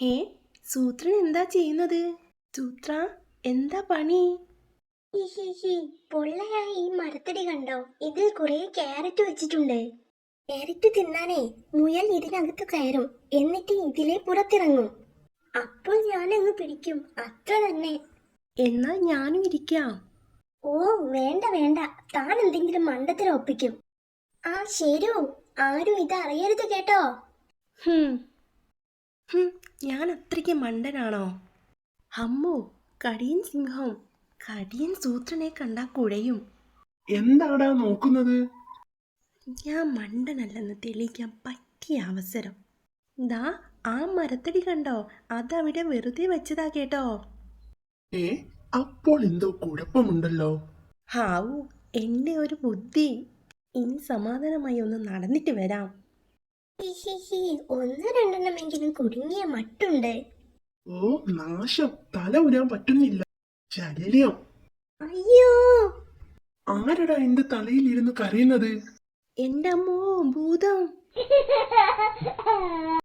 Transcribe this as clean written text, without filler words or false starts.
ഹേ, സൂത്രൻ എന്താ ചെയ്യുന്നത്? സൂത്ര, എന്താ പണി? ഹിഹിഹി, പൊള്ളയായ ഈ മരത്തടി കണ്ടോ? ഇതിൽ കുറെ ക്യാരറ്റ് വെച്ചിട്ടുണ്ട്. ക്യാരറ്റ് തിന്നാനേ മുയൽ ഇതിനകത്ത് കയറും, എന്നിട്ട് ഇതിലെ പുറത്തിറങ്ങും. അപ്പോൾ ഞാൻ അങ്ങ് പിടിക്കും, അത്ര തന്നെ. എന്നാൽ ഞാനും ഇരിക്കാം. ഓ വേണ്ട വേണ്ട, താൻ എന്തെങ്കിലും മണ്ടത്തിൽ ഒപ്പിക്കും. ആ ശരു, ആരും ഇത് അറിയരുത് കേട്ടോ. ഹും, ഹും, ഞാൻ അത്രയ്ക്ക് മണ്ടനാണോ? അമ്മോ, കടിയൻ സിംഹം. കടിയൻ സൂത്രനെ കണ്ടാ കുഴയും. എന്താടാ നോക്കുന്നത്? ഞാൻ മണ്ടനല്ലെന്ന് തെളിയിക്കാൻ പറ്റിയ അവസരം. ദാ ആ മരത്തടി കണ്ടോ? അതവിടെ വെറുതെ വെച്ചതാ കേട്ടോ. ഏ, അപ്പോൾ എന്തോ കുഴപ്പമുണ്ടല്ലോ. ഹാവൂ, എൻ്റെ ഒരു ബുദ്ധി. ഇനി സമാധാനമായി ഒന്ന് നടന്നിട്ട് വരാം. ഹിഹിഹി, ഒന്ന് രണ്ടെണ്ണമെങ്കിലും കുടുങ്ങിയ മട്ടുണ്ട്. ഓ നാശം, തല ഉരാൻ പറ്റുന്നില്ല. ശല്യം. അയ്യോ, ആരടാ എന്റെ തലയിൽ ഇരുന്ന് കരയുന്നത്? എൻ്റെ അമ്മോ, ഭൂതം.